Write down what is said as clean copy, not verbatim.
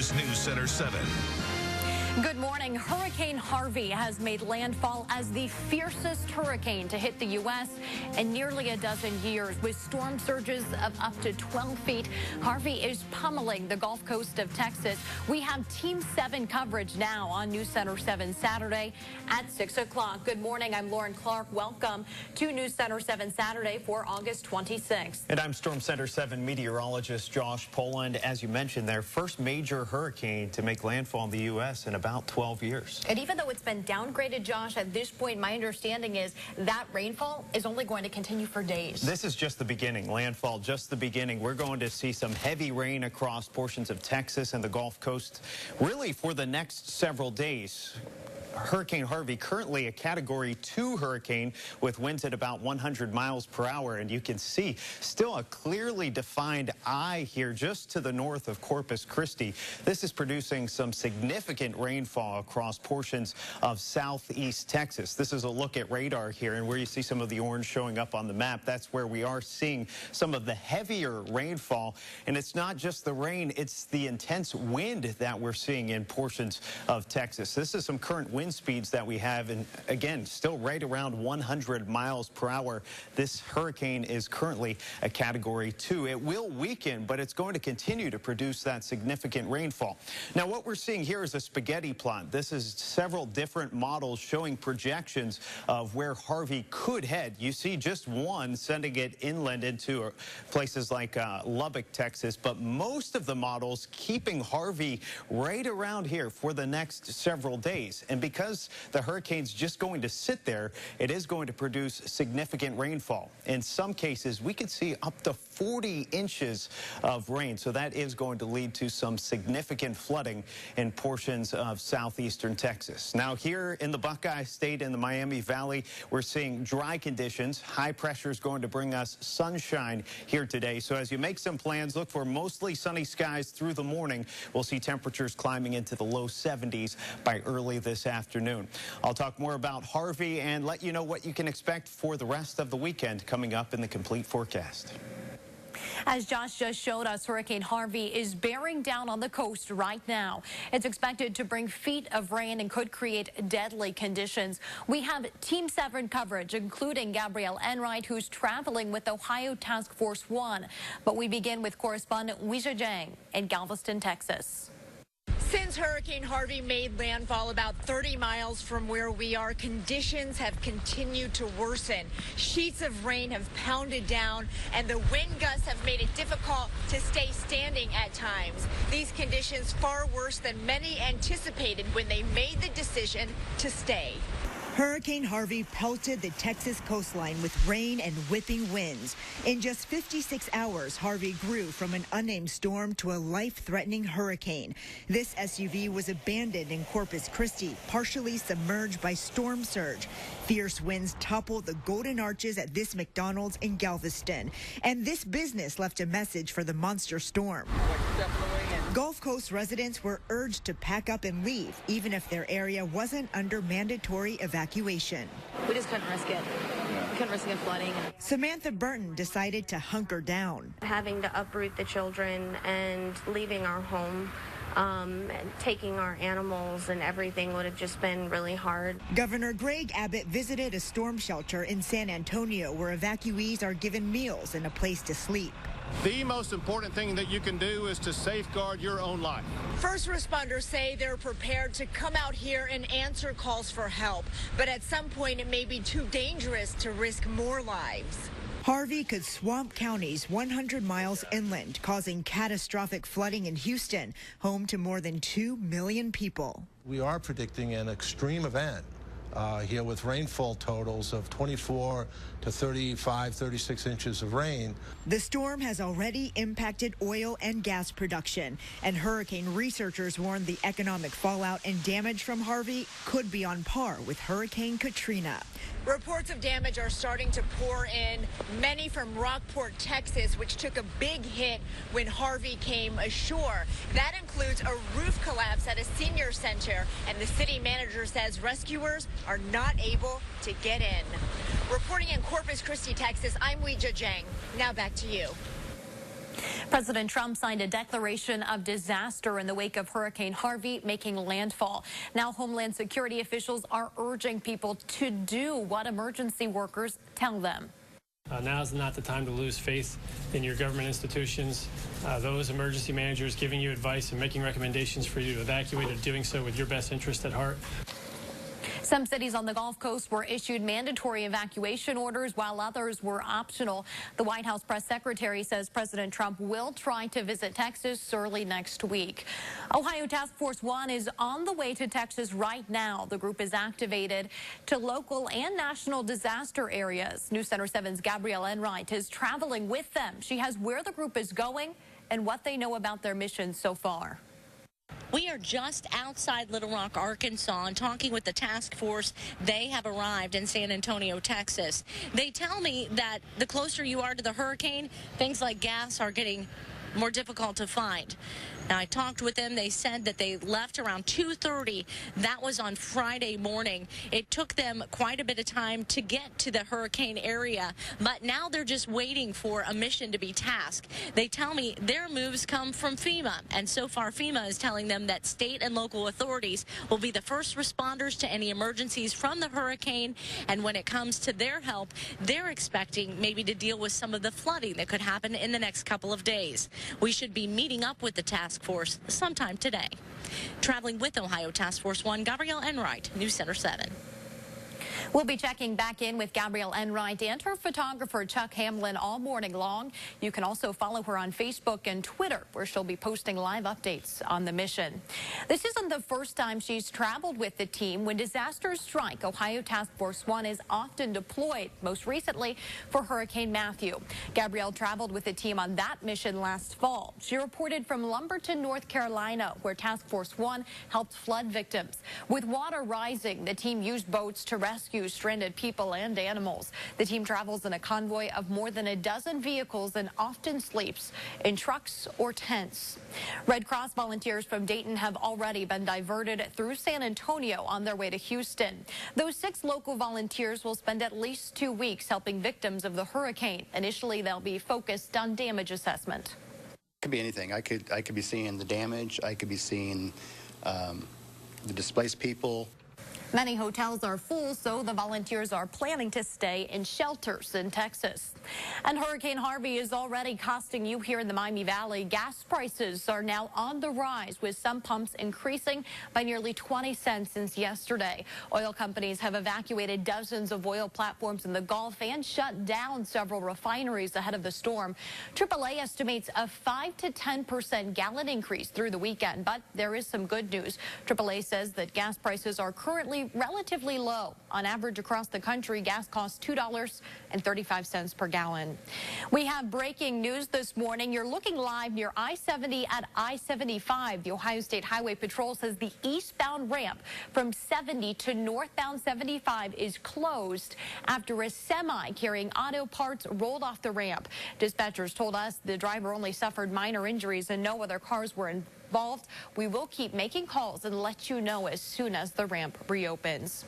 is News Center 7. Good morning. Hurricane Harvey has made landfall as the fiercest hurricane to hit the U.S. in nearly a dozen years. With storm surges of up to 12 feet, Harvey is pummeling the Gulf Coast of Texas. We have Team 7 coverage now on News Center 7 Saturday at 6 o'clock. Good morning. I'm Lauren Clark. Welcome to News Center 7 Saturday for August 26th. And I'm Storm Center 7 meteorologist Josh Poland. As you mentioned, their first major hurricane to make landfall in the U.S. in about 12 years. And even though it's been downgraded, Josh, at this point, my understanding is that rainfall is only going to continue for days. This is just the beginning. Landfall, just the beginning. We're going to see some heavy rain across portions of Texas and the Gulf Coast, really for the next several days. Hurricane Harvey, currently a Category 2 hurricane with winds at about 100 miles per hour. And you can see still a clearly defined eye here just to the north of Corpus Christi. This is producing some significant rainfall across portions of southeast Texas. This is a look at radar here, and where you see some of the orange showing up on the map, that's where we are seeing some of the heavier rainfall. And it's not just the rain, it's the intense wind that we're seeing in portions of Texas. This is some current wind speeds that we have, and again, still right around 100 miles per hour. This hurricane is currently a Category 2. It will weaken, but it's going to continue to produce that significant rainfall. Now, what we're seeing here is a spaghetti plot. This is several different models showing projections of where Harvey could head. You see just one sending it inland into places like Lubbock, Texas, but most of the models keeping Harvey right around here for the next several days. And because the hurricane's just going to sit there, it is going to produce significant rainfall. In some cases, we could see up to 40 inches of rain. So that is going to lead to some significant flooding in portions of southeastern Texas. Now, here in the Buckeye State in the Miami Valley, we're seeing dry conditions. High pressure is going to bring us sunshine here today. So as you make some plans, look for mostly sunny skies through the morning. We'll see temperatures climbing into the low 70s by early this afternoon. I'll talk more about Harvey and let you know what you can expect for the rest of the weekend coming up in the complete forecast. As Josh just showed us, Hurricane Harvey is bearing down on the coast right now. It's expected to bring feet of rain and could create deadly conditions. We have Team 7 coverage, including Gabrielle Enright, who's traveling with Ohio Task Force 1. But we begin with correspondent Weijia Zhang in Galveston, Texas. Since Hurricane Harvey made landfall about 30 miles from where we are, conditions have continued to worsen. Sheets of rain have pounded down, and the wind gusts have made it difficult to stay standing at times. These conditions far worse than many anticipated when they made the decision to stay. Hurricane Harvey pelted the Texas coastline with rain and whipping winds. In just 56 hours, Harvey grew from an unnamed storm to a life-threatening hurricane. This SUV was abandoned in Corpus Christi, partially submerged by storm surge. Fierce winds toppled the golden arches at this McDonald's in Galveston. And this business left a message for the monster storm. Gulf Coast residents were urged to pack up and leave, even if their area wasn't under mandatory evacuation. We just couldn't risk it. We couldn't risk it flooding. Samantha Burton decided to hunker down. Having to uproot the children and leaving our home, and taking our animals and everything would have just been really hard. Governor Greg Abbott visited a storm shelter in San Antonio where evacuees are given meals and a place to sleep. The most important thing that you can do is to safeguard your own life. First responders say they're prepared to come out here and answer calls for help, but at some point it may be too dangerous to risk more lives. Harvey could swamp counties 100 miles inland, causing catastrophic flooding in Houston, home to more than 2 million people. We are predicting an extreme event here with rainfall totals of 24 to 35, 36 inches of rain. The storm has already impacted oil and gas production, and hurricane researchers warn the economic fallout and damage from Harvey could be on par with Hurricane Katrina. Reports of damage are starting to pour in, many from Rockport, Texas, which took a big hit when Harvey came ashore. That includes a roof collapse at a senior center, and the city manager says rescuers are not able to get in. Reporting in Corpus Christi, Texas, I'm Weijia Zhang. Now back to you. President Trump signed a declaration of disaster in the wake of Hurricane Harvey making landfall. Now Homeland Security officials are urging people to do what emergency workers tell them. Now is not the time to lose faith in your government institutions. Those emergency managers giving you advice and making recommendations for you to evacuate are doing so with your best interest at heart. Some cities on the Gulf Coast were issued mandatory evacuation orders, while others were optional. The White House press secretary says President Trump will try to visit Texas early next week. Ohio Task Force 1 is on the way to Texas right now. The group is activated to local and national disaster areas. News Center 7's Gabrielle Enright is traveling with them. She has where the group is going and what they know about their mission so far. We are just outside Little Rock, Arkansas, and talking with the task force. They have arrived in San Antonio, Texas. They tell me that the closer you are to the hurricane, things like gas are getting more difficult to find. Now, I talked with them. They said that they left around 2:30. That was on Friday morning. It took them quite a bit of time to get to the hurricane area, but now they're just waiting for a mission to be tasked. They tell me their moves come from FEMA, and so far FEMA is telling them that state and local authorities will be the first responders to any emergencies from the hurricane, and when it comes to their help, they're expecting maybe to deal with some of the flooding that could happen in the next couple of days. We should be meeting up with the task force sometime today. Traveling with Ohio Task Force 1, Gabrielle Enright, News Center 7. We'll be checking back in with Gabrielle Enright and her photographer Chuck Hamlin all morning long. You can also follow her on Facebook and Twitter, where she'll be posting live updates on the mission. This isn't the first time she's traveled with the team. When disasters strike, Ohio Task Force 1 is often deployed, most recently for Hurricane Matthew. Gabrielle traveled with the team on that mission last fall. She reported from Lumberton, North Carolina, where Task Force 1 helped flood victims. With water rising, the team used boats to rescue stranded people and animals. The team travels in a convoy of more than a dozen vehicles and often sleeps in trucks or tents. Red Cross volunteers from Dayton have already been diverted through San Antonio on their way to Houston. Those 6 local volunteers will spend at least 2 weeks helping victims of the hurricane. Initially, they'll be focused on damage assessment. It could be anything. I could be seeing the damage. I could be seeing the displaced people. Many hotels are full, so the volunteers are planning to stay in shelters in Texas. And Hurricane Harvey is already costing you here in the Miami Valley. Gas prices are now on the rise, with some pumps increasing by nearly 20 cents since yesterday. Oil companies have evacuated dozens of oil platforms in the Gulf and shut down several refineries ahead of the storm. AAA estimates a 5 to 10% gallon increase through the weekend, but there is some good news. AAA says that gas prices are currently relatively low. On average across the country, gas costs $2.35 per gallon. We have breaking news this morning. You're looking live near I-70 at I-75. The Ohio State Highway Patrol says the eastbound ramp from 70 to northbound 75 is closed after a semi carrying auto parts rolled off the ramp. Dispatchers told us the driver only suffered minor injuries and no other cars were involved. We will keep making calls and let you know as soon as the ramp reopens.